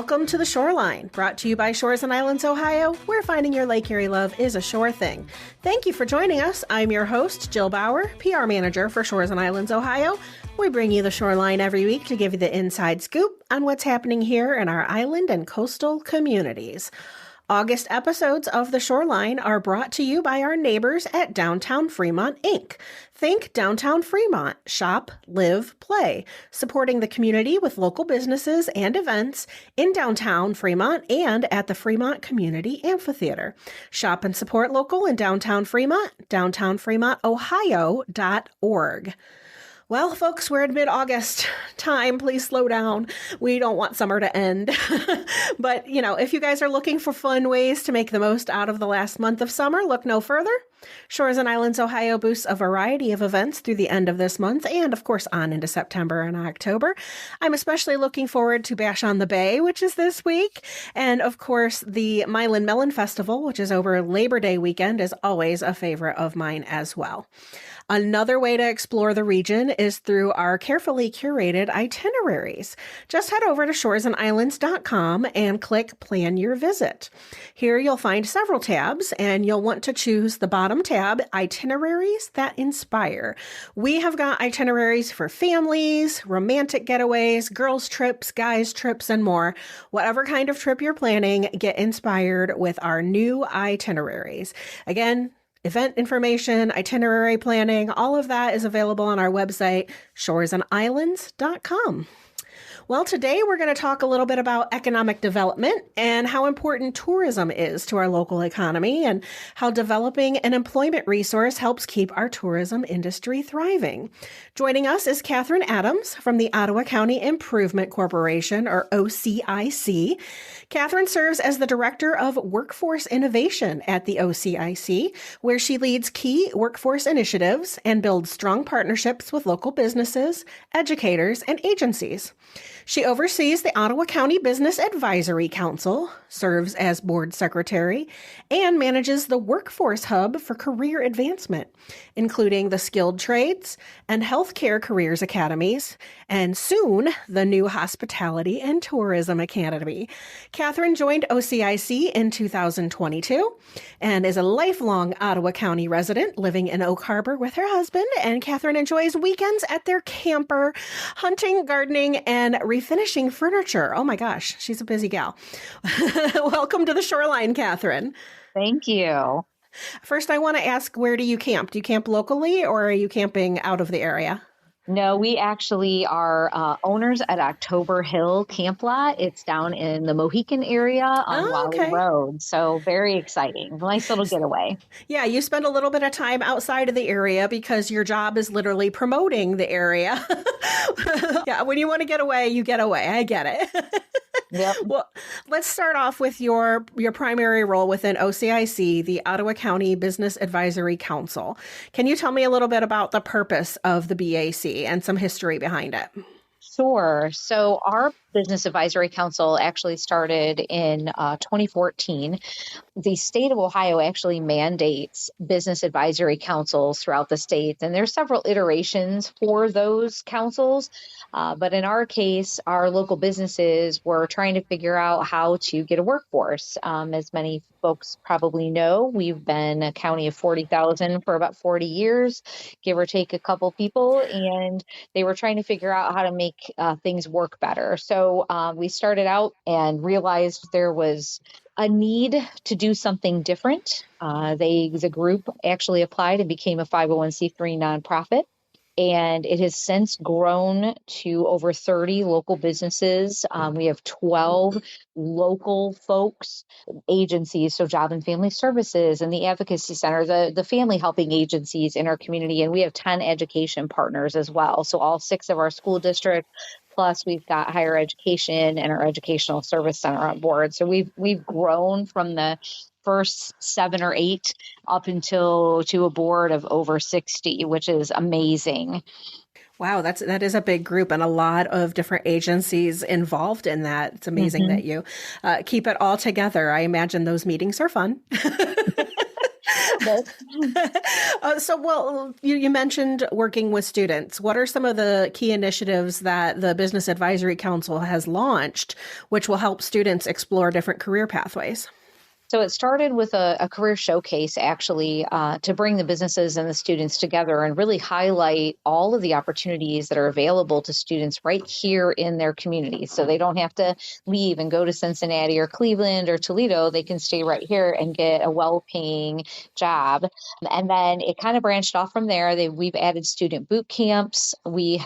Welcome to The Shoreline, brought to you by Shores and Islands, Ohio, where finding your Lake Erie love is a sure thing. Thank you for joining us. I'm your host, Jill Bauer, PR Manager for Shores and Islands, Ohio. We bring you The Shoreline every week to give you the inside scoop on what's happening here in our island and coastal communities. August episodes of The Shoreline are brought to you by our neighbors at Downtown Fremont, Inc. Think Downtown Fremont, shop, live, play, supporting the community with local businesses and events in downtown Fremont and at the Fremont Community Amphitheater. Shop and support local in downtown Fremont, downtownfremontohio.org. Well, folks, we're in mid-August. Time, please slow down. We don't want summer to end. But, if you guys are looking for fun ways to make the most out of the last month of summer, look no further. Shores and Islands, Ohio boasts a variety of events through the end of this month and, of course, on into September and October. I'm especially looking forward to Bash on the Bay, which is this week. And, of course, the Milan Melon Festival, which is over Labor Day weekend, is always a favorite of mine as well. Another way to explore the region is through our carefully curated itineraries. Just head over to shoresandislands.com and click Plan Your Visit. Here you'll find several tabs, and you'll want to choose the bottom tab, Itineraries That Inspire. We have got itineraries for families, romantic getaways, girls' trips, guys' trips, and more. Whatever kind of trip you're planning, get inspired with our new itineraries. Again, event information, itinerary planning, all of that is available on our website, shoresandislands.com. Well, today we're going to talk a little bit about economic development and how important tourism is to our local economy and how developing an employment resource helps keep our tourism industry thriving. Joining us is Catherine Adams from the Ottawa County Improvement Corporation, or OCIC. Catherine serves as the Director of Workforce Innovation at the OCIC, where she leads key workforce initiatives and builds strong partnerships with local businesses, educators, and agencies. She oversees the Ottawa County Business Advisory Council, serves as board secretary, and manages the Workforce Hub for career advancement, including the Skilled Trades and Healthcare Careers Academies, and soon the new Hospitality and Tourism Academy. Catherine joined OCIC in 2022 and is a lifelong Ottawa County resident living in Oak Harbor with her husband, and Catherine enjoys weekends at their camper, hunting, gardening, and refinishing furniture. Oh my gosh, she's a busy gal. Welcome to The Shoreline, Catherine. Thank you. First, I want to ask, where do you camp? Do you camp locally or are you camping out of the area? No, we actually are owners at October Hill Camp Lot. It's down in the Mohican area on Wally Road. So very exciting. Nice little getaway. Yeah, you spend a little bit of time outside of the area because your job is literally promoting the area. Yeah, when you want to get away, you get away. I get it. Yep. Well, let's start off with your primary role within OCIC, the Ottawa County Business Advisory Council. Can you tell me a little bit about the purpose of the BAC and some history behind it? Sure. So our Business Advisory Council actually started in 2014. The state of Ohio actually mandates business advisory councils throughout the state, and there's several iterations for those councils. But in our case, our local businesses were trying to figure out how to get a workforce. As many folks probably know, we've been a county of 40,000 for about 40 years, give or take a couple people, and they were trying to figure out how to make things work better. So we started out and realized there was a need to do something different. The group actually applied and became a 501c3 nonprofit. And it has since grown to over 30 local businesses. We have 12 local folks, agencies, so Job and Family Services and the Advocacy Center, the family helping agencies in our community. And we have 10 education partners as well. So all 6 of our school districts, plus we've got higher education and our educational service center on board. So we've grown from the first 7 or 8 up until to a board of over 60, which is amazing. Wow, that is a big group and a lot of different agencies involved in that. It's amazing that you keep it all together. I imagine those meetings are fun. Well, you mentioned working with students. What are some of the key initiatives that the Business Advisory Council has launched, which will help students explore different career pathways? So it started with a career showcase, actually, to bring the businesses and the students together and really highlight all of the opportunities that are available to students right here in their communities. So they don't have to leave and go to Cincinnati or Cleveland or Toledo. They can stay right here and get a well-paying job. And then it kind of branched off from there. We've added student boot camps. We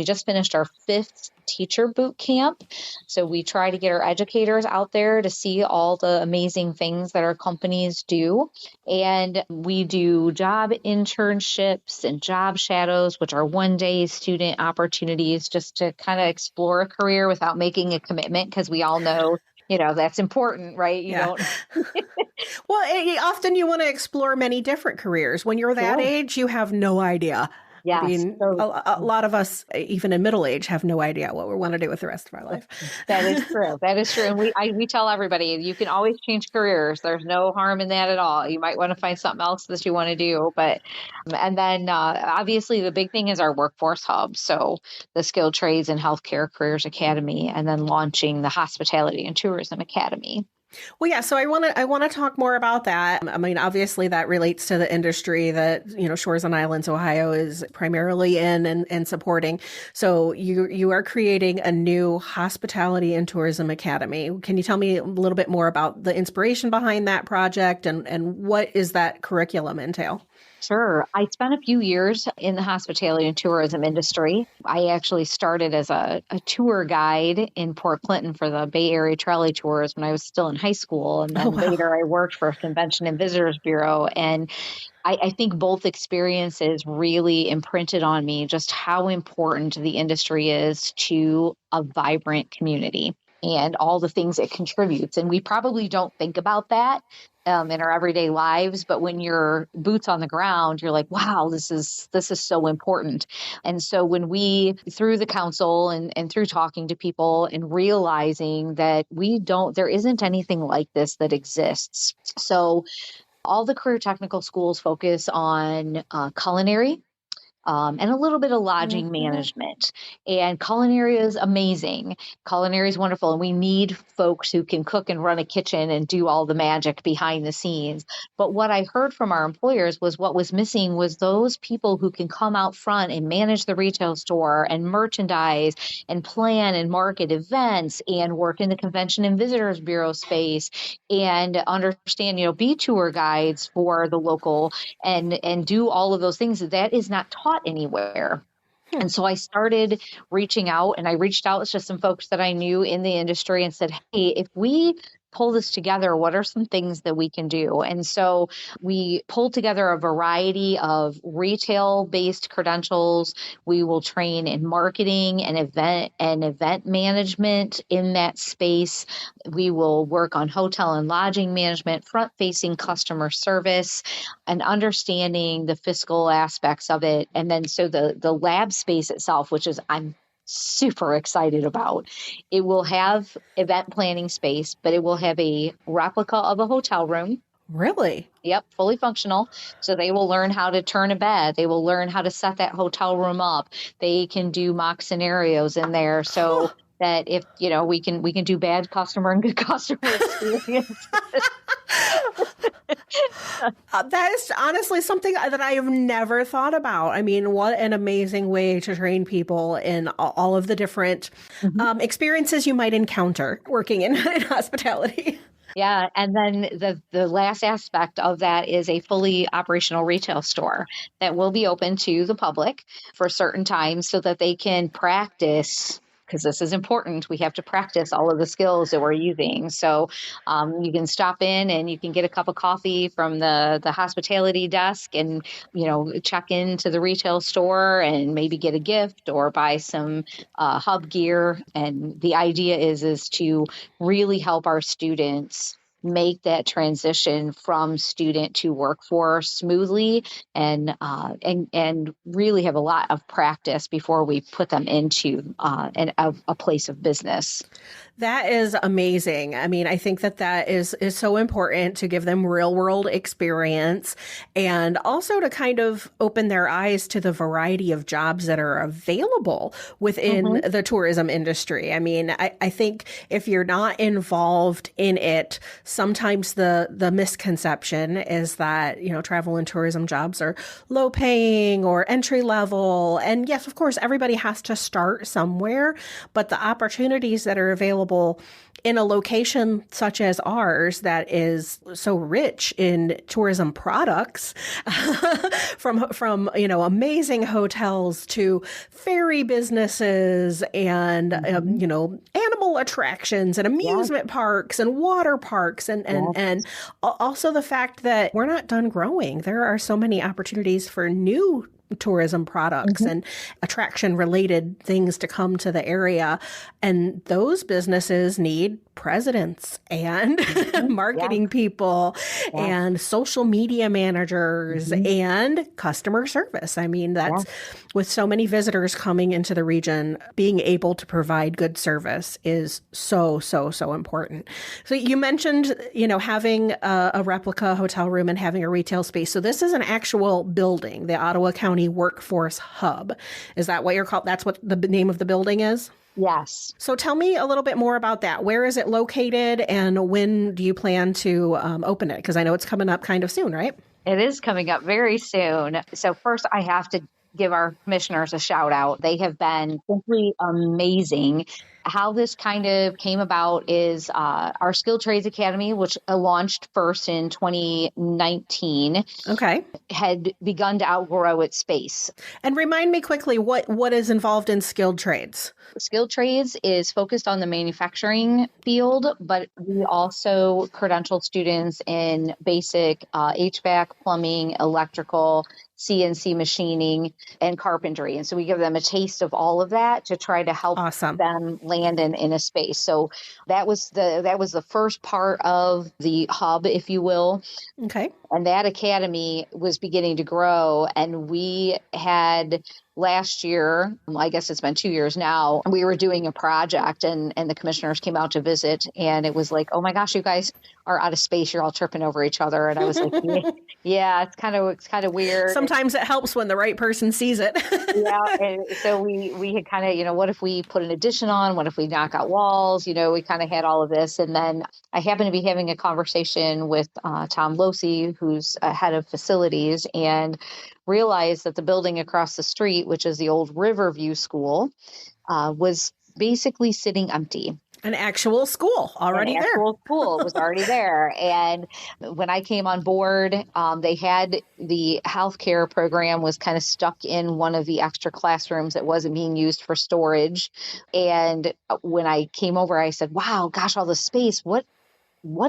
just finished our 5th teacher boot camp. So we try to get our educators out there to see all the amazing things that our companies do. And we do job internships and job shadows, which are 1-day student opportunities just to kind of explore a career without making a commitment, because we all know, that's important, right? Yeah. Well, often you want to explore many different careers. When you're that age, you have no idea. Yes. I mean, a lot of us, even in middle age, have no idea what we want to do with the rest of our life. That is true. That is true. And we tell everybody, you can always change careers. There's no harm in that at all. You might want to find something else that you want to do. And then obviously the big thing is our workforce hub. So the Skilled Trades and Healthcare Careers Academy, and then launching the Hospitality and Tourism Academy. Well, yeah. So I want to talk more about that. I mean, obviously that relates to the industry that, Shores and Islands, Ohio is primarily in and supporting. So you are creating a new Hospitality and Tourism Academy. Can you tell me a little bit more about the inspiration behind that project and what is that curriculum entail? Sure. I spent a few years in the hospitality and tourism industry. I actually started as a tour guide in Port Clinton for the Bay Area Trolley Tours when I was still in high school. And then later I worked for a Convention and Visitors Bureau. And I think both experiences really imprinted on me just how important the industry is to a vibrant community and all the things it contributes. And we probably don't think about that in our everyday lives, but when you're boots on the ground, you're like, wow, this is so important. And so when through the council and through talking to people and realizing that there isn't anything like this that exists. So all the career technical schools focus on culinary, and a little bit of lodging management. And culinary is amazing. Culinary is wonderful. And we need folks who can cook and run a kitchen and do all the magic behind the scenes. But what I heard from our employers was what was missing was those people who can come out front and manage the retail store and merchandise and plan and market events and work in the Convention and Visitors Bureau space and understand, be tour guides for the local and do all of those things. That is not taught anywhere. And so I started reaching out, and I reached out to some folks that I knew in the industry and said, hey, if we pull this together, what are some things that we can do? And so we pulled together a variety of retail-based credentials. We will train in marketing and event management in that space. We will work on hotel and lodging management, front-facing customer service, and understanding the fiscal aspects of it. And then so the lab space itself, which is I'm super excited about. It will have event planning space, but it will have a replica of a hotel room. Really? Yep, fully functional. So they will learn how to turn a bed. They will learn how to set that hotel room up. They can do mock scenarios in there. So that if, we can do bad customer and good customer experience. That is honestly something that I have never thought about. I mean, what an amazing way to train people in all of the different experiences you might encounter working in hospitality. Yeah. And then the last aspect of that is a fully operational retail store that will be open to the public for certain times so that they can practice, because this is important. We have to practice all of the skills that we're using. So you can stop in and you can get a cup of coffee from the hospitality desk and, check into the retail store and maybe get a gift or buy some hub gear. And the idea is to really help our students make that transition from student to workforce smoothly and really have a lot of practice before we put them into a place of business. That is amazing. I mean, I think that is so important to give them real world experience and also to kind of open their eyes to the variety of jobs that are available within Hmm. the tourism industry. I mean, I think if you're not involved in it, sometimes the misconception is that, travel and tourism jobs are low paying or entry level. And yes, of course, everybody has to start somewhere, but the opportunities that are available in a location such as ours that is so rich in tourism products from amazing hotels to ferry businesses and Hmm. animal attractions and Yes, amusement parks and water parks and yes. also the fact that we're not done growing. There are so many opportunities for new tourism products Hmm. and attraction related things to come to the area. And those businesses need presidents and Hmm. Yeah, marketing people yeah. and social media managers Hmm. and customer service. I mean, Yeah. that's with so many visitors coming into the region, being able to provide good service is so, so, so important. So you mentioned, having a replica hotel room and having a retail space. So this is an actual building, the Ottawa County Workforce Hub. Is that what you're called? That's what the name of the building is? Yes. So tell me a little bit more about that. Where is it located and when do you plan to open it? Because I know it's coming up kind of soon, right? It is coming up very soon. So, first, I have to give our commissioners a shout out. They have been simply amazing. How this kind of came about is our Skilled Trades Academy, which launched first in 2019, Okay. had begun to outgrow its space. And remind me quickly what is involved in skilled trades. Skilled trades is focused on the manufacturing field, but we also credential students in basic HVAC, plumbing, electrical, CNC machining, and carpentry. And so we give them a taste of all of that to try to help Awesome. them land in a space. So that was the first part of the hub, if you will. Okay. And that academy was beginning to grow. And we had last year, I guess it's been 2 years now, we were doing a project and the commissioners came out to visit. And it was like, oh my gosh, you guys are out of space. You're all tripping over each other. And I was like, yeah, yeah, it's kind of weird. Sometimes it helps when the right person sees it. Yeah, and so we had kind of, what if we put an addition on? What if we knock out walls? We kind of had all of this. And then I happened to be having a conversation with Tom Losi, who's head of facilities, and realized that the building across the street, which is the old Riverview School, was basically sitting empty. An actual school An already there. actual school was already there. And when I came on board, they had the healthcare program was kind of stuck in one of the extra classrooms that wasn't being used for storage. And when I came over, I said, wow, gosh, all the space. What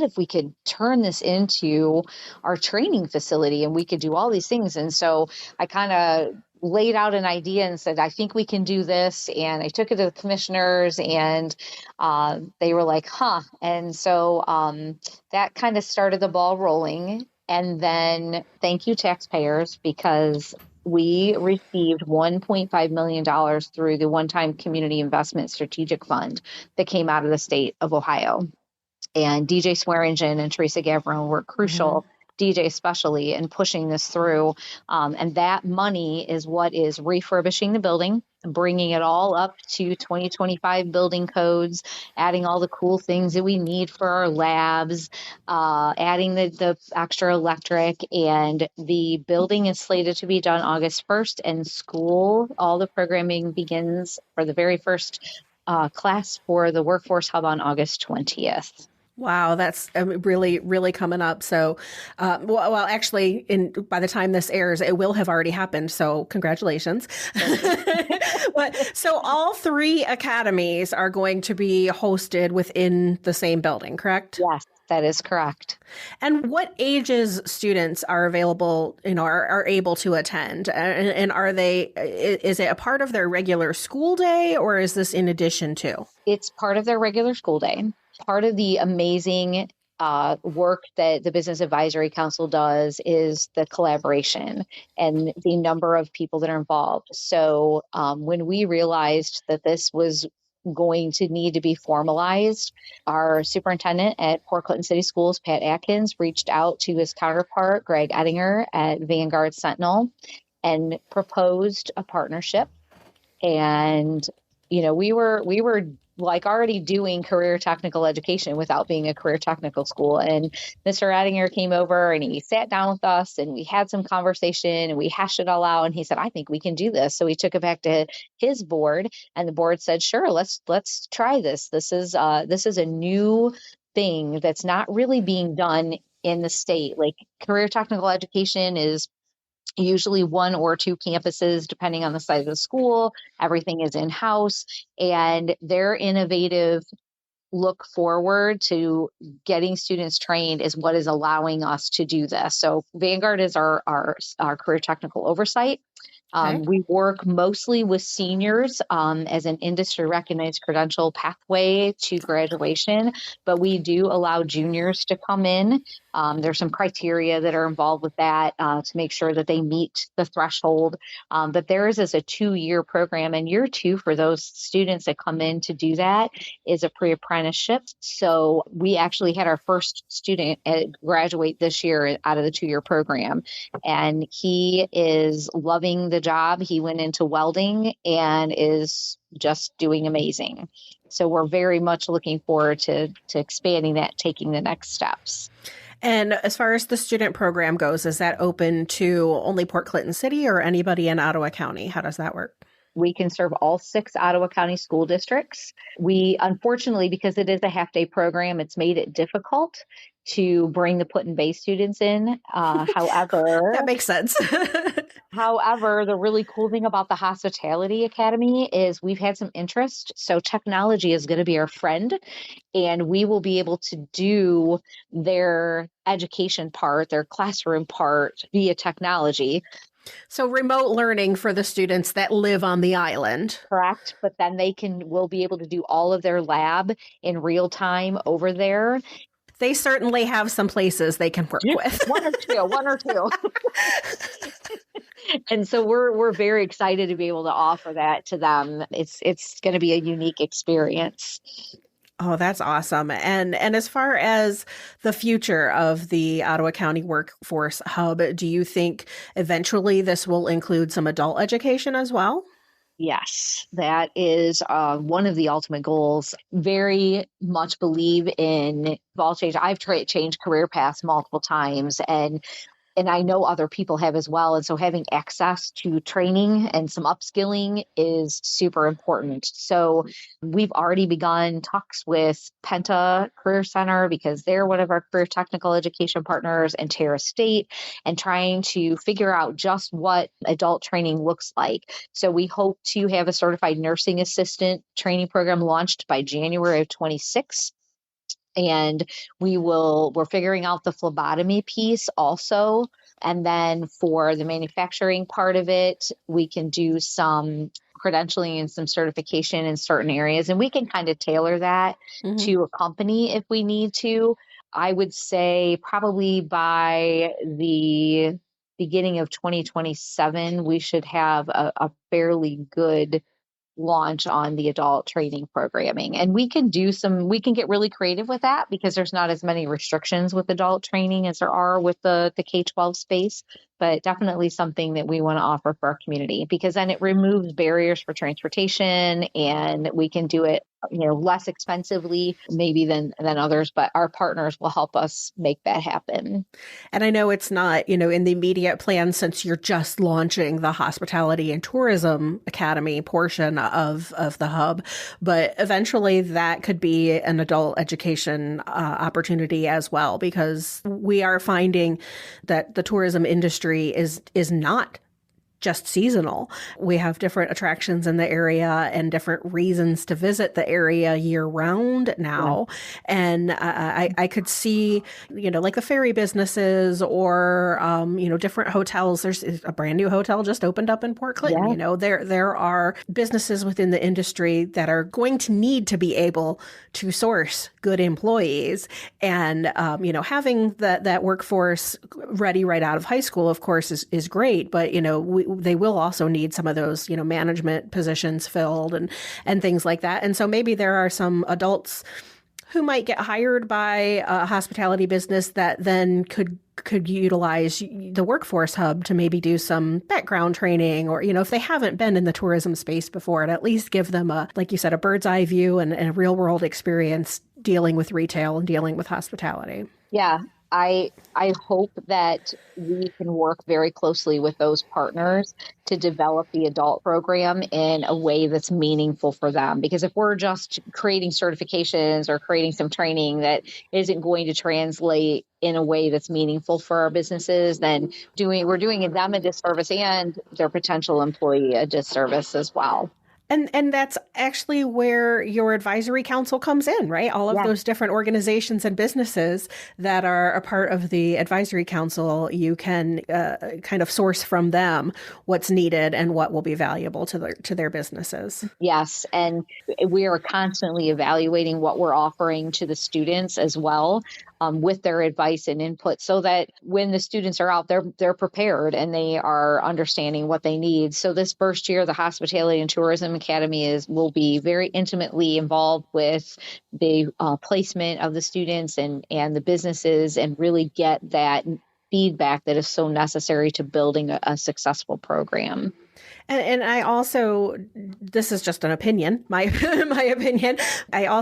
if we could turn this into our training facility and we could do all these things? And so I kind of laid out an idea and said, I think we can do this. And I took it to the commissioners and they were like, huh. And so that kind of started the ball rolling. And then thank you, taxpayers, because we received $1.5 million through the one-time community investment strategic fund that came out of the state of Ohio. And DJ Swearingen and Teresa Gavron were Hmm. crucial, DJ especially, in pushing this through. And that money is what is refurbishing the building, bringing it all up to 2025 building codes, adding all the cool things that we need for our labs, adding the extra electric. And the building is slated to be done August 1st, and school, all the programming begins for the very first class for the Workforce Hub on August 20th. Wow, that's really, really coming up. So, actually, by the time this airs, it will have already happened. So, congratulations. Thank you. But so all three academies are going to be hosted within the same building, correct? Yes, that is correct. And what ages students are available, are able to attend? And are is it a part of their regular school day or is this in addition to? It's part of their regular school day. Part of the amazing work that the Business Advisory Council does is the collaboration and the number of people that are involved. So when we realized that this was going to need to be formalized. Our superintendent at Port Clinton City Schools, Pat Atkins, reached out to his counterpart, Greg Ettinger at Vanguard Sentinel, and proposed a partnership. And, we were like already doing career technical education without being a career technical school. And Mr. Ettinger came over and he sat down with us and we had some conversation and we hashed it all out. And he said, I think we can do this. So we took it back to his board and the board said, sure, let's try this. This is a new thing that's not really being done in the state. Like career technical education is usually one or two campuses, depending on the size of the school. Everything is in-house, and their innovative look forward to getting students trained is what is allowing us to do this. So Vanguard is our career technical oversight. Okay. We work mostly with seniors as an industry recognized credential pathway to graduation, but we do allow juniors to come in. There's some criteria that are involved with that to make sure that they meet the threshold. But theirs is a 2-year program, and year 2 for those students that come in to do that is a pre-apprenticeship. So we actually had our first student graduate this year out of the 2-year program, and he is loving the job. He went into welding and is just doing amazing. So we're very much looking forward to expanding that, taking the next steps. And as far as the student program goes, is that open to only Port Clinton City or anybody in Ottawa County? How does that work? We can serve all 6 Ottawa County school districts. We, unfortunately, because it is a half-day program, it's made it difficult to bring the Put-in-Bay students in. However, that makes sense. However, the really cool thing about the Hospitality Academy is we've had some interest. So technology is going to be our friend, and we will be able to do their education part, their classroom part via technology. So remote learning for the students that live on the island. Correct. But then we'll be able to do all of their lab in real time over there. They certainly have some places they can work with. One or two. And so we're very excited to be able to offer that to them. It's going to be a unique experience. Oh, that's awesome. And as far as the future of the Ottawa County Workforce Hub, do you think eventually this will include some adult education as well? Yes, that is one of the ultimate goals. Very much believe in ball change. I've changed career paths multiple times, and I know other people have as well. And so having access to training and some upskilling is super important. So we've already begun talks with Penta Career Center because they're one of our career technical education partners, and Terra State, and trying to figure out just what adult training looks like. So we hope to have a certified nursing assistant training program launched by January of 26. And we're figuring out the phlebotomy piece also. And then for the manufacturing part of it, we can do some credentialing and some certification in certain areas. And we can kind of tailor that to a company if we need to. I would say probably by the beginning of 2027, we should have a fairly good launch on the adult training programming. And we can get really creative with that because there's not as many restrictions with adult training as there are with the K-12 space, but definitely something that we want to offer for our community because then it removes barriers for transportation and we can do it, less expensively maybe than others, but our partners will help us make that happen. And I know it's not, in the immediate plan since you're just launching the Hospitality and Tourism Academy portion of the hub, but eventually that could be an adult education opportunity as well, because we are finding that the tourism industry is not just seasonal. We have different attractions in the area and different reasons to visit the area year round now. Yeah. And I could see, like the ferry businesses or, different hotels. There's a brand new hotel just opened up in Port Clinton. Yeah. There are businesses within the industry that are going to need to be able to source good employees. And, having that workforce ready right out of high school, of course, is great. But, they will also need some of those, management positions filled and things like that. And so maybe there are some adults who might get hired by a hospitality business that then could utilize the Workforce Hub to maybe do some background training, or, if they haven't been in the tourism space before, to at least give them like you said, a bird's eye view and a real world experience dealing with retail and dealing with hospitality. Yeah. I hope that we can work very closely with those partners to develop the adult program in a way that's meaningful for them. Because if we're just creating certifications or creating some training that isn't going to translate in a way that's meaningful for our businesses, then we're doing them a disservice and their potential employee a disservice as well. And that's actually where your advisory council comes in, right? All of those different organizations and businesses that are a part of the advisory council, you can kind of source from them what's needed and what will be valuable to their businesses. Yes, and we are constantly evaluating what we're offering to the students as well, with their advice and input, so that when the students are out, they're prepared and they are understanding what they need. So this first year, the Hospitality and Tourism Academy will be very intimately involved with the placement of the students and the businesses, and really get that feedback that is so necessary to building a successful program. And I also, this is just an opinion, my opinion. I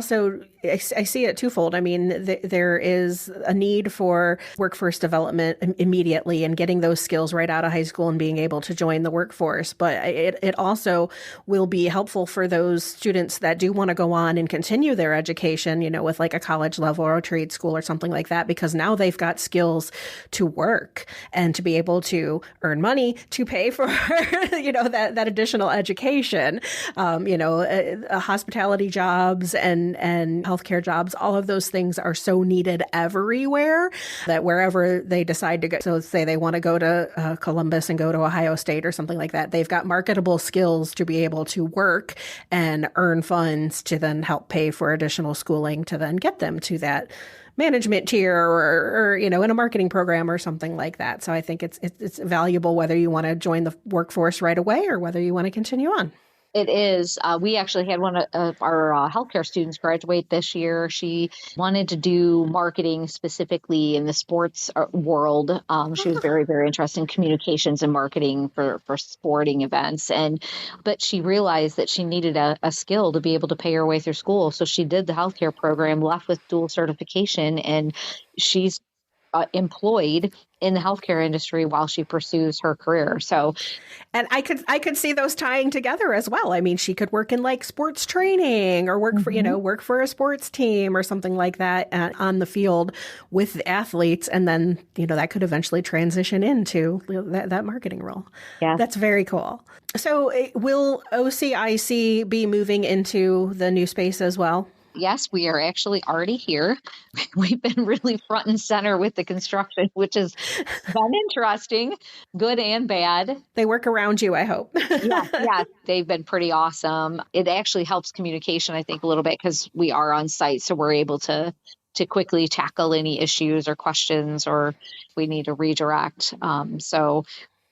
see it twofold. I mean, there is a need for workforce development immediately and getting those skills right out of high school and being able to join the workforce. But it also will be helpful for those students that do want to go on and continue their education, with like a college level or a trade school or something like that, because now they've got skills to work and to be able to earn money to pay for, that additional education, hospitality jobs and healthcare jobs, all of those things are so needed everywhere that wherever they decide to go, so say they want to go to Columbus and go to Ohio State or something like that, they've got marketable skills to be able to work and earn funds to then help pay for additional schooling to then get them to that management tier or in a marketing program or something like that. So I think it's valuable whether you want to join the workforce right away or whether you want to continue on. It is. We actually had one of our healthcare students graduate this year. She wanted to do marketing specifically in the sports world. She was very, very interested in communications and marketing for sporting events. But she realized that she needed a skill to be able to pay her way through school. So she did the healthcare program, left with dual certification, and she's employed in the healthcare industry while she pursues her career. So, and I could see those tying together as well. I mean, she could work in like sports training or work for, work for a sports team or something like that on the field with the athletes. And then, that could eventually transition into that marketing role. Yeah. That's very cool. So will OCIC be moving into the new space as well? Yes, we are actually already here. We've been really front and center with the construction, which has been interesting, good and bad. They work around you, I hope. Yeah, they've been pretty awesome. It actually helps communication, I think, a little bit because we are on site, so we're able to quickly tackle any issues or questions, or we need to redirect.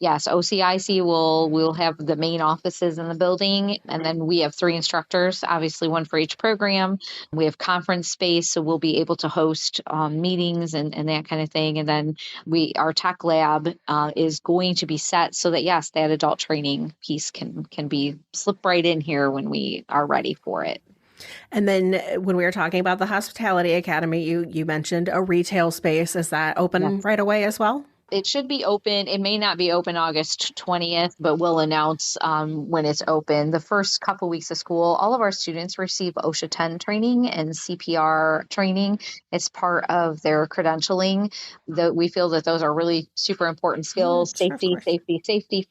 Yes, OCIC will have the main offices in the building, and then we have 3 instructors, obviously one for each program. We have conference space, so we'll be able to host meetings and that kind of thing. And then our tech lab is going to be set so that, yes, that adult training piece can be slipped right in here when we are ready for it. And then when we were talking about the Hospitality Academy, you mentioned a retail space. Is that open right away as well? It should be open. It may not be open August 20th, but we'll announce when it's open. The first couple weeks of school, all of our students receive OSHA 10 training and CPR training. It's part of their credentialing. We feel that those are really super important skills. Safety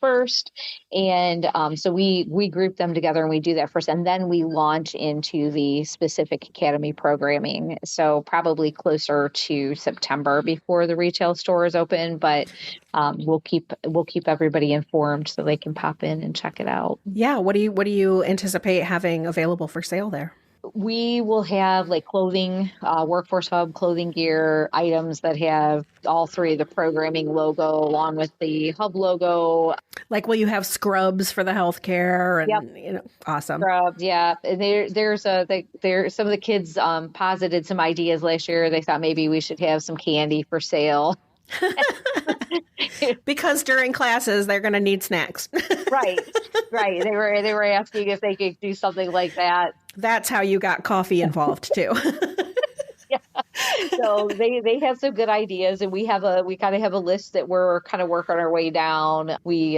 first. And so we group them together and we do that first. And then we launch into the specific academy programming. So probably closer to September before the retail store is open. But we'll keep everybody informed so they can pop in and check it out. Yeah. What do you anticipate having available for sale there? we will have like clothing, Workforce Hub clothing gear items that have all three of the programming logo along with the hub logo. Like, will you have scrubs for the healthcare? And, Yep. Awesome. Scrubs, yeah. And there's some of the kids posited some ideas last year. They thought maybe we should have some candy for sale. Because during classes, they're going to need snacks. Right. They were asking if they could do something like that. That's how you got coffee involved too. Yeah. So they have some good ideas, and we kind of have a list that we're kind of working our way down. We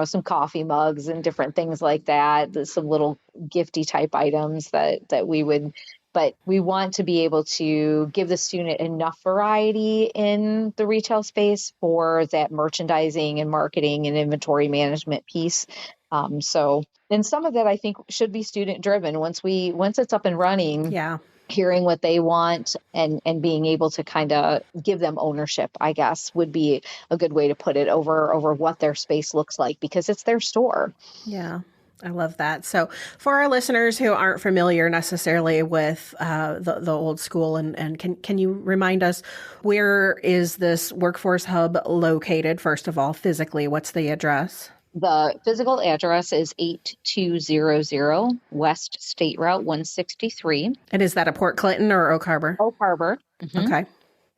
some coffee mugs and different things like that. Some little gifty type items that we would. But we want to be able to give the student enough variety in the retail space for that merchandising and marketing and inventory management piece. And some of that I think should be student driven once it's up and running. Yeah. Hearing what they want and being able to kind of give them ownership, I guess, would be a good way to put it over what their space looks like, because it's their store. Yeah. I love that. So for our listeners who aren't familiar necessarily with the old school, and can you remind us, where is this Workforce Hub located? First of all, physically, what's the address? The physical address is 8200 West State Route 163. And is that a Port Clinton or Oak Harbor? Oak Harbor. Mm-hmm. Okay.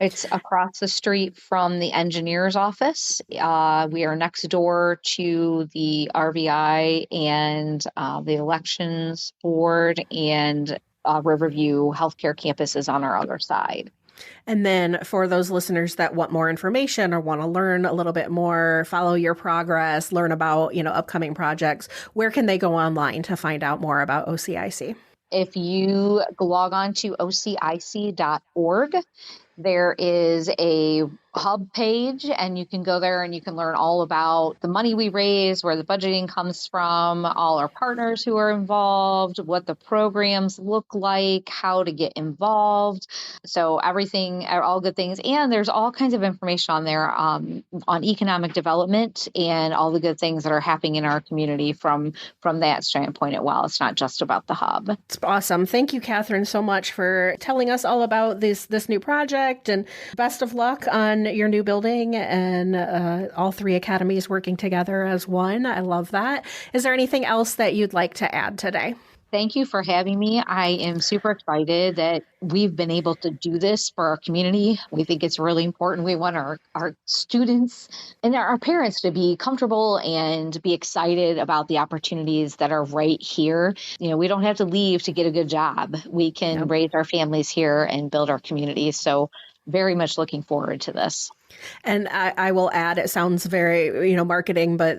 It's across the street from the engineer's office. We are next door to the RVI and the elections board, and Riverview Healthcare campus is on our other side. And then for those listeners that want more information or want to learn a little bit more, follow your progress, learn about, upcoming projects, where can they go online to find out more about OCIC? If you log on to OCIC.org, there is a hub page, and you can go there and you can learn all about the money we raise, where the budgeting comes from, all our partners who are involved, what the programs look like, how to get involved. So everything, all good things. And there's all kinds of information on there on economic development and all the good things that are happening in our community from that standpoint as well. It's not just about the hub. It's awesome. Thank you, Catherine, so much for telling us all about this new project, and best of luck on your new building and all three academies working together as one. I love that. Is there anything else that you'd like to add today? Thank you for having me. I am super excited that we've been able to do this for our community. We think it's really important. We want our students and our parents to be comfortable and be excited about the opportunities that are right here. We don't have to leave to get a good job. We can raise our families here and build our communities. So very much looking forward to this. And I will add, it sounds very, marketing, but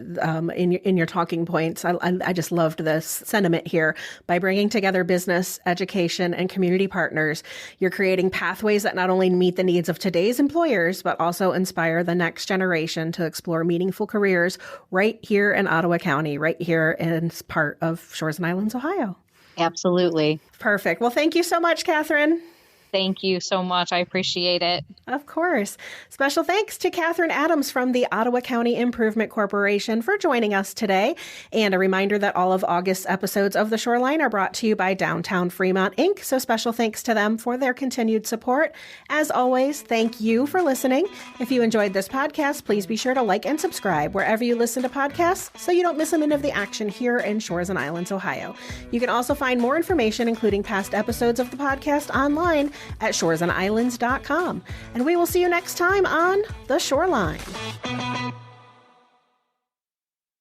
in your talking points, I just loved this sentiment here. By bringing together business, education, and community partners, you're creating pathways that not only meet the needs of today's employers, but also inspire the next generation to explore meaningful careers right here in Ottawa County, right here in part of Shores and Islands, Ohio. Absolutely. Perfect. Well, thank you so much, Catherine. Thank you so much. I appreciate it. Of course. Special thanks to Catherine Adams from the Ottawa County Improvement Corporation for joining us today. And a reminder that all of August's episodes of The Shoreline are brought to you by Downtown Fremont, Inc. So special thanks to them for their continued support. As always, thank you for listening. If you enjoyed this podcast, please be sure to like and subscribe wherever you listen to podcasts so you don't miss a minute of the action here in Shores and Islands, Ohio. You can also find more information, including past episodes of the podcast, online at shoresandislands.com. And we will see you next time on The Shoreline.